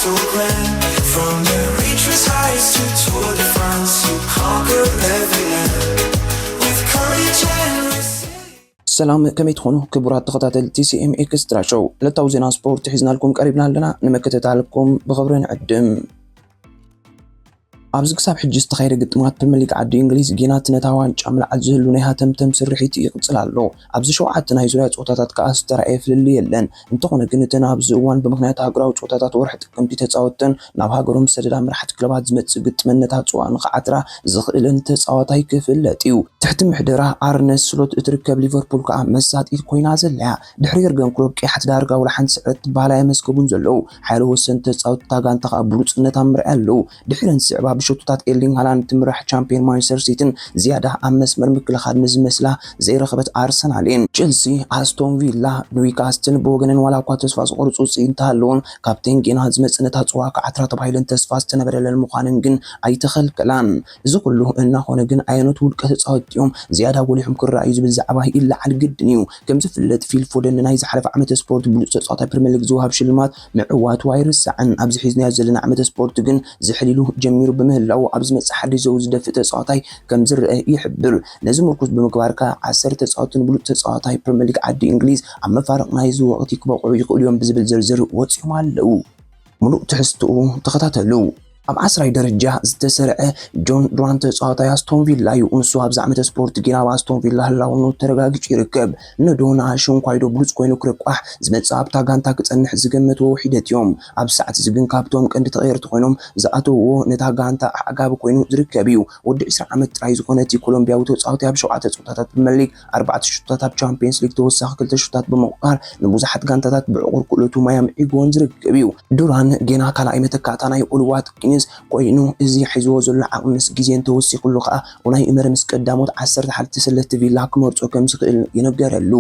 so grand. From the reaches heights to Tour de France, you conquer every land with courage and resilience. سلام كم يتخونوا كبرات تخطات تي سي ام اكسترا شو لتوزينا سبورت حزنا لكم قريبنا لنا نمكتت عليكم بخبرين عدم ኣብዚ ክሳብ ሕጂ ዝተኻየደ ግጥማት ፕሪምየር ሊግ ዓዲ እንግሊዝ ጌናት ነታ ዋንጫ ምልዓል ዝህሉ ናይ ሃተምተም ስርሒት ይቕፅል ኣሎ። ኣብዚ ሸውዓተ ናይ ዙርያ ፀወታታት ከዓ ዝተረኣየ ፍልሊ የለን። እንተኾነ ግን እተን ኣብዚ እዋን ብምኽንያት ሃገራዊ ፀወታታት ወርሒ ጥቅምቲ ተፃወተን ናብ ሃገሮም ሰደዳ መራሕቲ ክለባት ዝመፅእ ግጥመነታት ፅዋእ ንኽዓትራ ዝኽእልን ተፃዋታይ ክፍለጥ እዩ። ትሕቲ ምሕደራ ኣርነ ስሎት እትርከብ ሊቨርፑል ከዓ መሳጢት ኮይና ዘላ ድሕሪ የርገን ክሎፕ ቀያሕቲ ዳርጋ ውላ ሓንቲ ስዕረት ትበሃላ የመስገቡን ዘለው ሓይለ ወሰን ተፃወትታ ጋንታ ከዓ ብሉፅነታ ምርኣይ ኣለው። ድሕረን ስዕባ ብሸቶታት ኤርሊንግ ሃላንድ ትምራሕ ቻምፒዮን ማንቸስተር ሲቲን ዝያዳ ኣብ መስመር ምክልኻል ንዝመስላ ዘይረኸበት ኣርሰናልን ቸልሲ ኣስቶን ቪላ ኒውካስትል ብወገነን ዋላ እኳ ተስፋ ዝቆርፁ ውፅኢት እንተሃለውን ካፕቴን ጌና ዝመፅእ ነታ ፅዋእ ክዓትራ ተባሂለን ተስፋ ዝተነበረለን ምዃንን ግን ኣይተኸልከላን። እዚ ኩሉ እናኾነ ግን ዓይነት ውልቀ ተፃወትዮም ዝያዳ ጎሊሖም ክረኣዩ ዝብል ዛዕባ ይለዓል ግድን እዩ። ከም ዝፍለጥ ፊል ፎደን ናይ ዝሓለፈ ዓመተ ስፖርት ብሉፅ ተፃዋታይ ፕሪምየር ሊግ ዝወሃብ ሽልማት ምዕዋቱ ኣይርስዕን። ኣብዚ ሒዝናዮ ዘለና ዓመተ ስፖርት ግን ዝሕሊሉ ጀሚሩ ምህላው ኣብዚ መፅእ ሓዲስ ዘው ዝደፍእ ተፃዋታይ ከም ዝረአ ይሕብር። ነዚ ምርኩስ ብምግባርካ 10 ተፃወትን ብሉፅ ተፃዋታይ ፕሪምየር ሊግ ዓዲ እንግሊዝ ኣብ መፋረቕ ናይዚ ወቕቲ ክበቕዑ ይኽእሉ እዮም ብዝብል ዝርዝር ወፂኦም ኣለው። ሙሉእ ትሕዝትኡ ተኸታተሉ። ኣብ 10ይ ደረጃ ዝተሰርዐ ጆን ዱራንት ተፃዋታይ ኣስቶን ቪላ እዩ። ንሱ ኣብዚ ዓመተ ስፖርት ጌና ኣብ ኣስቶን ቪላ ህላውኑ ተረጋጊፁ ይርከብ። ንዶና ሽንኳይዶ ብሉፅ ኮይኑ ክረቋሕ ዝመፅእ ኣብታ ጋንታ ክፀንሕ ዝገመትዎ ሒደት እዮም። ኣብ ሰዓት እዚ ግን ካብቶም ቀንዲ ተቐየርቲ ኮይኖም ዝኣተውዎ ነታ ጋንታ ኣዕጋቢ ኮይኑ ዝርከብ እዩ። ወዲ 20 ዓመት ጥራይ ዝኾነ እቲ ኮሎምቢያዊ ተፃዋታይ ኣብ 7 ፀወታታት ፕሪምየር ሊግ 4 ሹታት ኣብ ቻምፒየንስ ሊግ ተወሳኺ 2 ሹታት ብምቕቃር ንብዙሓት ጋንታታት ብዕቑር ክእለቱ ማያም ዒጎን ዝርከብ እዩ። ዱራን ጌና ካልኣይ መተካእታ ናይ ኦልዋት ኮይኑ እዚ ሒዝዎ ዘሎ ዓቕምስ ግዜ እንተወሲኹሉ ከዓ ውናይ እመረ ምስ ቀዳሞት 11 ተሰለፍቲ ቪላ ክመርፆ ከም ዝኽእል ይነገረሉ።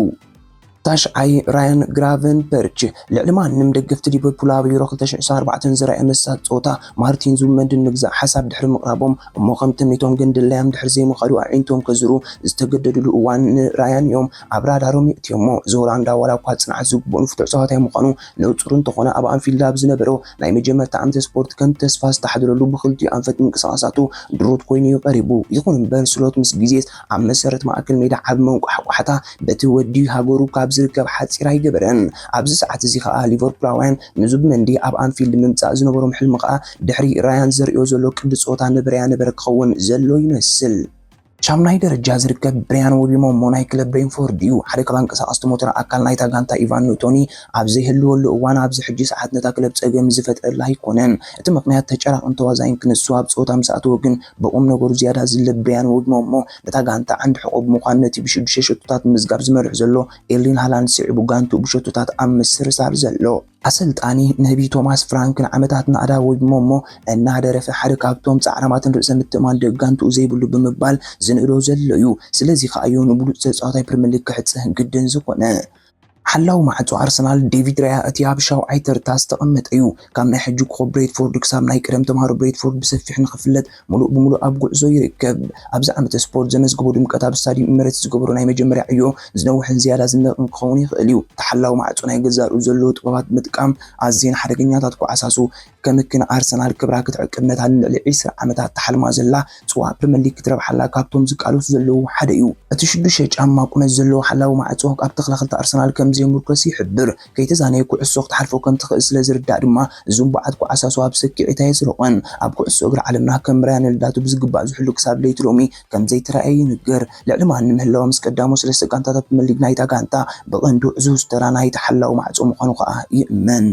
ታሽዓይ ራያን ግራቨንበርች ልዕሊ ማንም ደገፍቲ ሊቨርፑል ኣብ ዩሮ 2024 ዝረኣየ መሳጥ ፀወታ ማርቲን ዙቢሜንዲ ንግዛእ ሓሳብ ድሕሪ ምቕራቦም እሞ ከም ትምኒቶም ግን ድላዮም ድሕሪ ዘይምኸዱ ኣዒንቶም ከዝሩ ዝተገደድሉ እዋን ንራያን እዮም ኣብ ራዳሮም ይእትዮሞ። እዚ ሆላንዳዊ ዋላ እኳ ፅንዓት ዝግብኦ ንፍቱዕ ፀዋታይ ምዃኑ ንፁር እንተኾነ ኣብ ኣንፊልድ ኣብ ዝነበሮ ናይ መጀመርታ ዓመተ ስፖርት ከም ተስፋ ዝተሓደረሉ ብክልቲኡ ኣንፈት ምንቅስቓሳቱ ድሩት ኮይኑ ይቐሪቡ። ይኹን እምበር ስሎት ምስ ግዜ ኣብ መሰረት ማእከል ሜዳ ዓብ መንቋሕቋሕታ በቲ ወዲ ሃገሩ ካብ ዝርከብ ሓፂር ኣይገበረን። ኣብዚ ሰዓት እዚ ከዓ ሊቨርፑላውያን ንዙቢሜንዲ ኣብ ኣንፊልድ ምምፃእ ዝነበሮም ሕልሚ ከዓ ድሕሪ ራያን ዘርእዮ ዘሎ ቅዲ ፀወታ ንብርያ ነበረ ክኸውን ዘሎ ይመስል። ሻምናይ ደረጃ ዝርከብ ብሪያን ዊልሞሞ ናይ ክለብ ብሬንፎርድ እዩ። ሓደ ካብ አንቀሳቐስቲ ሞተር ኣካል ናይታ ጋንታ ኢቫን ኒውቶኒ ኣብ ዘይህልወሉ እዋን ኣብዚ ሕጂ ሰዓት ነታ ክለብ ፀገም ዝፈጥረላ ኣይኮነን። እቲ ምክንያት ተጨራቕን ተዋዛኢን ክንሱ ኣብ ፀወታ ምስ ኣተወ ግን ብቁም ነገሩ ዝያዳ ዝለብ ብሪያን ዊልሞሞ ነታ ጋንታ ዓንዲ ሕቑብ ምዃኑ ነቲ ብ6 ሸቶታት ምዝጋብ ዝመርሕ ዘሎ ኤርሊንግ ሃላንድ ስዒቡ ጋንቱ ብሸቶታት ኣብ ምስርሳር ዘሎ ኣሰልጣኒ ነቢ ቶማስ ፍራንክን ዓመታት ናዕዳ ዊልሞሞ እናደረፈ ሓደ ካብቶም ፃዕራማትን ርእሰ ምትእማን ደጋንቱ ዘይብሉ ብምባል ዝንእዶ ዘሎ እዩ። ስለዚ ከዓ እዩ ንብሉፅ ተፃዋታይ ፕሪምየር ሊግ ክሕፅህ ግድን ዝኾነ። ሓላው ማዕጾ ኣርሰናል ዴቪድ ራያ እቲ ኣብ ሻውዓይ ተርታ ዝተቐመጠ እዩ። ካብ ናይ ሕጂ ኮ ብሬድፎርድ ክሳብ ናይ ቀደም ተምሃሮ ብሬድፎርድ ብሰፊሕ ንኽፍለጥ ሙሉእ ብሙሉእ ኣብ ጉዕዞ ይርከብ። ኣብዚ ዓመተ ስፖርት ዘመዝግቦ ድምቀት ኣብ ስታዲየም ኤምሬትስ ዝገበሮ ናይ መጀመርያ ዕዮ ዝነውሕን ዝያዳ ዝነቕን ክኸውን ይኽእል እዩ። ተሓላው ማዕጾ ናይ ገዛርኡ ዘለዎ ጥበባት ምጥቃም ኣዝየን ሓደገኛታት ክዓሳሱ ከምክን ኣርሰናል ክብራ ክትዕቅብ ነታ ልዕሊ 20 ዓመታት ተሓልማ ዘላ ፅዋእ ፕሪምየር ሊግ ክትረብሓላ ካብቶም ዝቃለሱ ዘለዉ ሓደ እዩ። እቲ 6 ጫማ ቁመት ዘለዎ ሓላዊ ማዕጾ ኣብ ተኸላኸልቲ ኣርሰናል ከም ዘይምርኮስ ይሕብር። ከይተዛነየ ኩዕሶ ክትሓልፎ ከም ትኽእል ስለ ዝርዳእ ድማ እዞም በዓት ኩዓሳሱ ኣብ ስክዒታ የስርቆን። ኣብ ኩዕሶ እግሪ ዓለምና ከም ራያን ልዳቱ ብዝግባእ ዝሕሉ ክሳብ ለይቲ ሎሚ ከም ዘይተረኣየ ይንገር። ልዕሊ ማንም ምህላዋ ምስ ቀዳሞ 3 ጋንታታት ፕሪምየር ሊግ ናይታ ጋንታ ብቐንዱ ዕዙዝ ተራ ናይቲ ሓላዊ ማዕጾ ምዃኑ ከዓ ይእመን።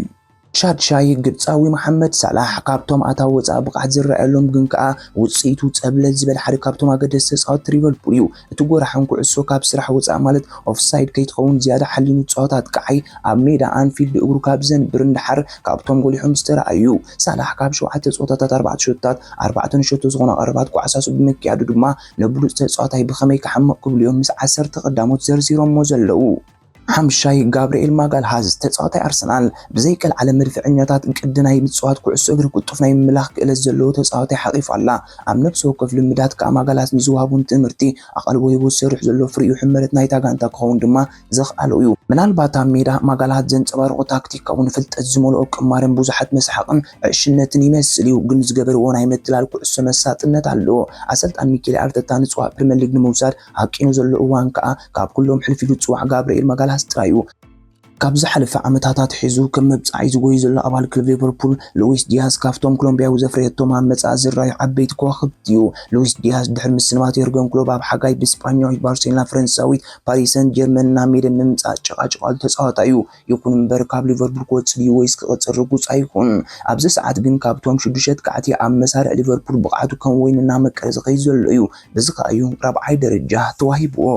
ሻድሻይ ግብፃዊ መሐመድ ሳላሕ ካብቶም ኣታዊ ወፃኢ ብቕዓት ዝረኣየሎም ግን ከዓ ውፅኢቱ ፀብለት ዝበለ ሓደ ካብቶም ኣገደስቲ ተፃወትቲ ሊቨርፑል እዩ። እቲ ጎራሕን ኩዕሶ ካብ ስራሕ ወፃኢ ማለት ኦፍሳይድ ከይትኸውን ዝያዳ ሓሊኑ ፀወታ ጥቃዓይ ኣብ ሜዳ ኣንፊልድ እግሩ ካብ ዘንብር እንዳሓር ካብቶም ጎሊሖም ዝተረኣዩ ሳላሕ ካብ 7 ፀወታታት 4 ሾታት 4 ሾቶ ዝኾነ ቀረባት ኳዕሳሱ ብምክያዱ ድማ ንብሉፅ ተፃዋታይ ብኸመይ ክሓምቕ ክብሉ እዮም ምስ 10 ቀዳሞት ዘርዚሮሞ ዘለው። ሓምሻይ ጋብርኤል ማጋልሃዝ ተፃዋታይ ኣርሰናል ብዘይከል ዓለም መድፍዕኛታት ቅዲ ናይ ምፅዋት ኩዕሶ እግሪ ቅጡፍ ናይ ምምላኽ ክእለት ዘለዎ ተፃዋታይ ሓቂፉ ኣላ። ኣብ ነፍሲ ወከፍ ልምዳት ከዓ ማጋልሃዝ ንዝወሃቡን ትምህርቲ ኣቐልቦ ሂቦ ዝሰርሕ ዘሎ ፍርኡ ሕመረት ናይታ ጋንታ ክኸውን ድማ ዘኽኣሎ እዩ። ምናልባት ኣብ ሜዳ ማጋላት ዘንጸባርቑ ታክቲካውን ፍልጠት ዝመልኦ ቅማርን ብዙሓት መስሓቕን ዕሽነትን ይመስል እዩ። ግን ዝገበርዎ ናይ ምትላል ኩዕሶ መሳጥነት ኣለዎ። ኣሰልጣን ሚኬል ኣርቴታ ንጽዋዕ ፕሪምየር ሊግ ንምውሳድ ሓቂኑ ዘሎ እዋን ከዓ ካብ ኩሎም ሕልፊ ኢሉ ዝጽዋዕ ጋብርኤል ማጋላስ ጥራይ እዩ። ካብ ዝሓለፈ ዓመታታት ሒዙ ከም መብጻዕይ ዝጎዩ ዘሎ ኣባል ክለብ ሊቨርፑል ሉዊስ ዲያዝ ካብቶም ኮሎምቢያዊ ዘፍረየቶም ኣብ መጻኢ ዝረኣዩ ዓበይቲ ከዋኽብቲ እዩ። ሉዊስ ዲያዝ ድሕሪ ምስንባት የርገን ክሎብ ኣብ ሓጋይ ብስፓኛዊት ባርሴሎና ፈረንሳዊት ፓሪስ ሰን ጀርመን ናብ ሜዳ ንምምጻእ ጨቃጭቃሉ ተጻዋታ እዩ። ይኹን እምበር ካብ ሊቨርፑል ክወጽእ ድዩ ወይስ ክቕጽር ርጉጽ ኣይኹን። ኣብዚ ሰዓት ግን ካብቶም 6 ከዓቲ ኣብ መሳርዕ ሊቨርፑል ብቕዓቱ ከም ወይኒ እናመቀለ ዝኸይድ ዘሎ እዩ። በዚ ከዓ እዩ 4ይ ደረጃ ተዋሂብዎ።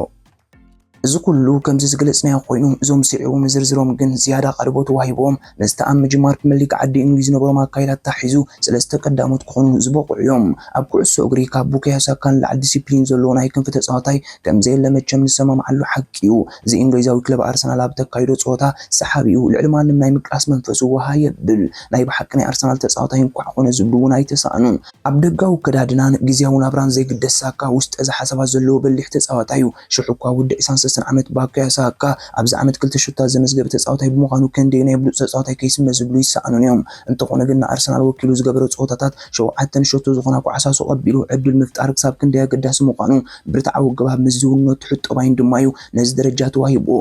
እዚ ኩሉ ከምዚ ዝግለጽናዮ ኮይኑ እዞም ስዒቦም ዝርዝሮም ግን ዝያዳ ቀልቦ ተዋሂቦም ነቲ ኣብ ምጅማር ፕሪምየር ሊግ ዓዲ እንግሊዝ ዝነበሮም ኣካይዳት ታሒዙ 3 ቀዳሞት ክኾኑ ዝበቑዑ እዮም። ኣብ ኩዕሶ እግሪ ካብ ቡካዮ ሳካን ላዕሊ ዲሲፕሊን ዘለዎ ናይ ክንፊ ተጻዋታይ ከምዘየለ መቸም ንሰማምዓሉ ሓቂ እዩ። እዚ እንግሊዛዊ ክለብ ኣርሰናል ኣብ ተካይዶ ጸወታ ሰሓቢ እዩ። ልዕሊ ማንም ናይ ምቅላስ መንፈሱ ውሃ የብል። ናይ ብሓቂ ናይ ኣርሰናል ተጻዋታይ እንኳዕ ኮነ ዝብሉ እውን ኣይተሳእኑን። ኣብ ደጋዊ ክዳድናን ግዝያዊ ናብራን ዘይግደስ ሳካ ውሽጠ ዝሓሰባት ዘለዎ በሊሕ ተጻዋታይ እዩ። ሽዑ እኳ ውዲ 23 ዓመት ቡካዮ ሳካ ኣብዚ ዓመት 2 ሹታት ዘመዝገበ ተጻዋታይ ብምዃኑ ክንደይ ናይ ብሉጽ ተጻዋታይ ከይስመ ዝብሉ ይሰኣኑን እዮም። እንተኾነ ግን ኣርሰናል ወኪሉ ዝገበረ ጸወታታት 7 ሾቶ ዝኾና ኳዕሳሱ ቀቢሉ ዕድል ምፍጣር ክሳብ ክንደይ ኣገዳሲ ምዃኑ ብርትዓዊ ግባብ ምስ ዝውነቱ ሕጦባይን ድማ እዩ ነዚ ደረጃ ተዋሂብዎ።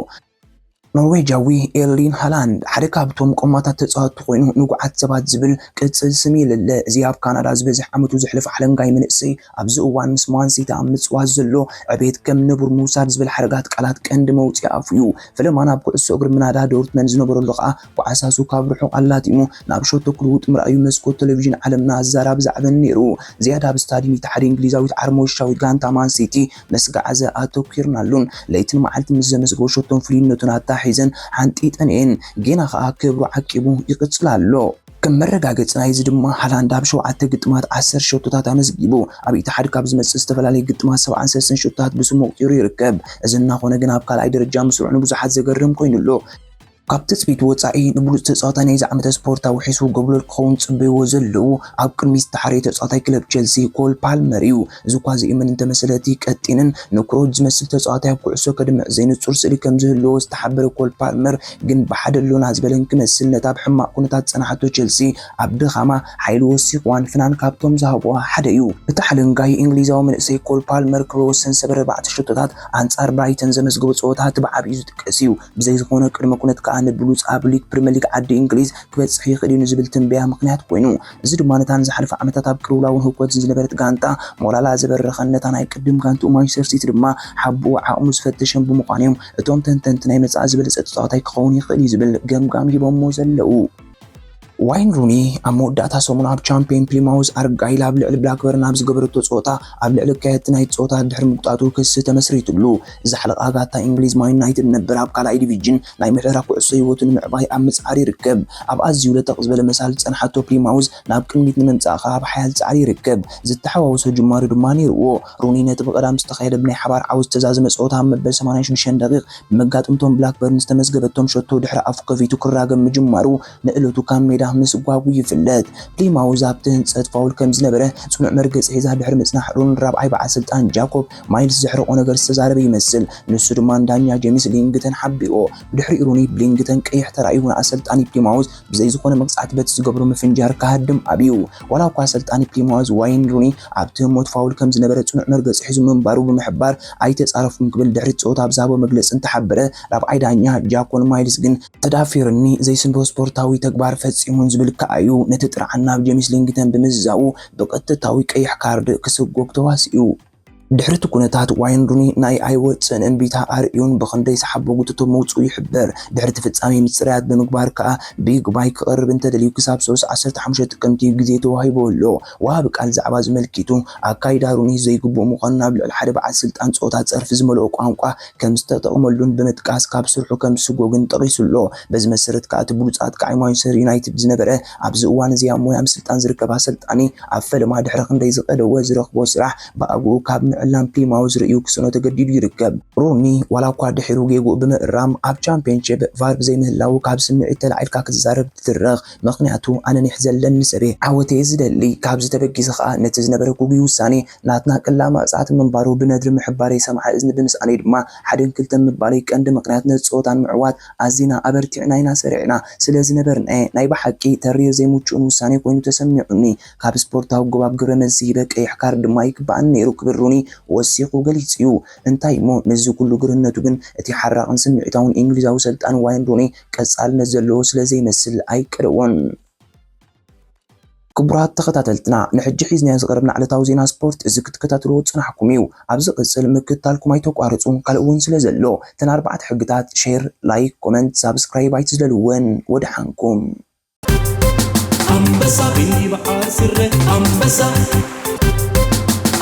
ኖርዌጃዊ ኤርሊን ሃላንድ ሓደ ካብቶም ቆማታት ተጻዋቲ ኮይኑ ንጉዓት ሰባት ዝብል ቅጽል ስም የለለ። እዚ ኣብ ካናዳ ዝበዝሕ ዓመቱ ዘሕልፍ ዓለንጋይ መንእሰይ ኣብዚ እዋን ምስ ማንሲቲ ኣብ ምጽዋት ዘሎ ዕቤት ከም ንቡር ምውሳድ ዝብል ሓረጋት ቃላት ቀንዲ መውፅኢ ኣፉ እዩ። ፈለማ ናብ ኩዕሶ እግሪ ምናዳ ዶርትመንድ ዝነበረሉ ከዓ ኳዕሳሱ ካብ ርሑቕ ኣላቲሙ ናብ ሾቶ ክልውጥ ምርኣዩ መስኮት ቴሌቪዥን ዓለምና ኣዛራቢ ዛዕበን ነይሩ። ዝያዳ ኣብ ስታድየም ኢትሓድ እንግሊዛዊት ዓርሞሻዊት ጋንታ ማንሲቲ መስጋዓዘ ኣተኪርናሉን ለይትን መዓልቲ ምስ ዘመስገቦ ሾቶን ፍሉይነቱን ሒዘን ሓንጢጠን ጌና ከዓ ክብሩ ዓቂቡ ይቅጽል ኣሎ። ከም መረጋገጽ ናይዚ ድማ ሃላንድ ኣብ 7 ግጥማት 10 ሾቶታት ኣመዝጊቡ ኣብ ኢትሓድ ካብ ዝመጽእ ዝተፈላለዩ ግጥማት 73 ሾቶታት ብስሙ ቁጢሩ ይርከብ። እዚ እናኾነ ግን ኣብ ካልኣይ ደረጃ ምስርዑ ንብዙሓት ዘገርም ኮይኑሎ። ካብ ትጽቢት ወጻኢ ንብሉጽ ተጻዋታይ ናይዚ ዓመት ስፖርታዊ ሒሱ ጎብለል ክኸውን ጽበይዎ ዘለዉ ኣብ ቅድሚት ተሓርዮ ተጻዋታይ ክለብ ቸልሲ ኮል ፓልመር እዩ። እዚ ኳ ዝእምን እንተመሰለቲ ቀጢንን ንክሮጅ ዝመስል ተጻዋታይ ኣብ ኩዕሶ ከድምዕ ዘይንጹር ስእሊ ከም ዝህልዎ ዝተሓበረ ኮል ፓልመር ግን ብሓደ ሎና ዝበለን ክመስል ነታ ኣብ ሕማቕ ኩነታት ጸናሕቶ ቸልሲ ኣብ ድኻማ ሓይሊ ወሲኽዋን ፍናን ካብቶም ዝሃብዋ ሓደ እዩ። እቲ ሓለንጋይ እንግሊዛዊ መንእሰይ ኮል ፓልመር ክወሰን ሰበረ 4 ሾቶታት ኣንጻር ብራይተን ዘመዝገበ ጸወታ ብዓብዩ ዝጥቀስ እዩ። ብዘይ ዝኾነ ቅድመ ኩነት ንብሉጽ ኣብ ሊግ ፕሪምየር ሊግ ዓዲ እንግሊዝ ክበጽሕ ይኽእል እዩ ዝብል ትንበያ ምክንያት ኮይኑ እዚ ድማ ነታን ዝሓለፈ ዓመታት ኣብ ቅልውላውን ህውከት ዝነበረት ጋንታ ሞራላ ዝበረኸን ነታ ናይ ቅድም ጋንቱ ማንቸስተር ሲቲ ድማ ሓቡኡ ዓቕሙ ዝፈተሸን ብምዃኖም እቶም ተንተንቲ ናይ መጻኢ ዝበለጸ ተጻዋታይ ክኸውን ይኽእል እዩ ዝብል ገምጋም ሂቦሞ ዘለዉ። ዋይን ሩኒ ኣብ መወዳእታ ሰሙን ኣብ ቻምፒየን ፕሊማውዝ ኣርጋይል ኣብ ልዕሊ ብላክበርን ኣብ ዝገበረቶ ጸወታ ኣብ ልዕሊ ካየት ናይ ጸወታ ድሕሪ ምቁጣቱ ክሲ ተመስሪቱሉ። እዚ ሓለቓ ጋንታ እንግሊዝ ማን ዩናይትድ ነበር ኣብ ካልኣይ ዲቪዥን ናይ ምሕደራ ኩዕሶ ህይወቱ ንምዕባይ ኣብ ምጽዓር ይርከብ። ኣብ ኣዝዩ ለጠቕ ዝበለ መሳሊ ጸንሓቶ ፕሊማውዝ ናብ ቅድሚት ንምምጻእ ከዓ ኣብ ሓያል ጻዕሪ ይርከብ። ዝተሓዋወሰ ጅማሬ ድማ ነይርዎ። ሩኒ ነቲ ብቐዳም ዝተኻየደ ብናይ ሓባር ዓወት ዝተዛዘመ ጸወታ ኣብ መበል 86 ደቂቕ ብመጋጥምቶም ብላክበርን ዝተመዝገበቶም ሾቶ ድሕሪ ኣፉ ከፊቱ ክራገም ምጅማሩ ንእለቱ ካብ ሜዳ ምስ ጓጉ ይፍለጥ። ፕሊማውዝ ኣብቲ ህንጸት ፋውል ከም ዝነበረ ጽኑዕ መርገጺ ሒዛ ድሕሪ ምጽናሕ ሩኒ ራብዓይ በዓልስልጣን ጃኮብ ማይልስ ዘሕርቆ ነገር ዝተዛረበ ይመስል። ንሱ ድማ ዳኛ ጄምስ ሊንግተን ሓቢኦ። ብድሕሪ ሩኒ ብሊንግተን ቀይሕ ተራእዩ ኣሰልጣኒ ፕሊማውዝ ብዘይ ዝኾነ መቕጻዕቲ በቲ ዝገብሮ ምፍንጃር ካሃድም ኣብዩ። ዋላ እኳ ኣሰልጣኒ ፕሊማውዝ ዋይን ሩኒ ኣብቲ ህሞት ፋውል ከም ዝነበረ ጽኑዕ መርገጺ ሒዙ ምንባሩ ብምሕባር ኣይተጻረፉን ክብል ድሕሪ ጸወታ ኣብ ዝሃቦ መግለጺ እንተሓበረ ራብዓይ ዳኛ ጃኮብ ማይልስ ግን ተዳፊርኒ ዘይስንዶ ስፖርታዊ ተግባር ፈጺሙ ዝብል ከኣዩ ነቲ ጥርዓን ናብ ጄምስ ሊንግተን ብምዛቡ ብቀጥታዊ ቀይሕ ካርድ ክስጎግ ተዋሲኡ። ድሕሪ ኩነታት ዋይን ሩኒ ናይ ኣይወፅን እንቢታ ኣርዩን ብኽንደይ ሰሓቦ ጉትቶ መውፅኡ ይሕበር። ድሕሪ ፍጻሜ ምጽራያት ብምግባር ከዓ ቢግ ባይ ክቐርብ እንተደልዩ ክሳብ 15 ጥቅምቲ ግዜ ተዋሂቦ ኣሎ። ወሃቢ ቃል ዛዕባ ዝመልኪቱ ኣካይዳ ሩኒ ዘይግብኦ ምዃኑ ናብ ልዕሊ ሓደ በዓል ስልጣን ጸወታ ጸርፊ ዝመልኦ ቋንቋ ከም ዝተጠቕመሉን ብምጥቃስ ካብ ስርሑ ከም ዝስጎግን ጠቒሱሎ። በዚ መሰረት ከዓ እቲ ብሉጻት ከዓይ ማንቸስተር ዩናይትድ ዝነበረ ኣብዚ እዋን እዚ ኣብ ሞያ ስልጣን ዝርከብ ኣሰልጣኒ ኣብ ፈለማ ድሕሪ ክንደይ ዝቐደወ ዝረኽቦ ስራሕ ብኣግኡ ካብ ዕላም ፕሊማውዝ ርእዩ ክስኖ ተገዲዱ ይርከብ ሮኒ ዋላ እኳ ድሒሩ ጌጉ ብምእራም ኣብ ቻምፒየንሺፕ ቫር ብዘይምህላው ካብ ስምዒት ተላዒልካ ክትዛረብ ትድረኽ ምክንያቱ ኣነ ንሕዘለን ንሰቤ ዓወተይ ዝደሊ ካብ ዝተበጊሰ ከዓ ነቲ ዝነበረ ጉጉይ ውሳኔ ናትና ቅላ ማዕጻት ምንባሩ ብነድሪ ምሕባረይ ሰምዓ እዝኒ ብምስኣነይ ድማ ሓደን ክልተን ምባለይ ቀንዲ ምክንያት ነፅወታን ምዕዋት ኣዚና ኣበርቲዕና ኢና ሰሪዕና ስለዝነበርና ናይ ብሓቂ ተሪር ዘይምቹእን ውሳኔ ኮይኑ ተሰሚዑኒ ካብ ስፖርታዊ ጎባብ ግብረ መልሲ በቀይሕ ካርድ ድማ ይግባእን ነይሩ ክብል ሮኒ ወሲኹ ገሊጹ እዩ እንታይ ሞ ነዚ ኩሉ ግርነቱ ግን እቲ ሓራቕን ስምዒታውን እንግሊዛዊ ሰልጣን ዋይን ሮኒ ቀጻልነት ዘለዎ ስለዘይመስል ኣይቀደዎን ክቡራት ተኸታተልትና ንሕጂ ሒዝናዮ ዝቐረብና ዕለታዊ ዜና ስፖርት እዚ ክትከታተልዎ ጽናሕኩም እዩ ኣብዚ ቅጽል ምክትታልኩም ኣይተቋርጹ ካልእ እውን ስለ ዘሎ ተን 4 ሕግታት ሼር ላይክ ኮመንት ሳብስክራይብ ኣይትዝለልወን ወድሓንኩም አንበሳ ቢበዓል ስረ አንበሳ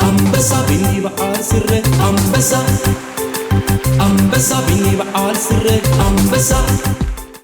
አንበሳ ቢበዓል ስረ አንበሳ አንበሳ ቢበዓል ስረ አንበሳ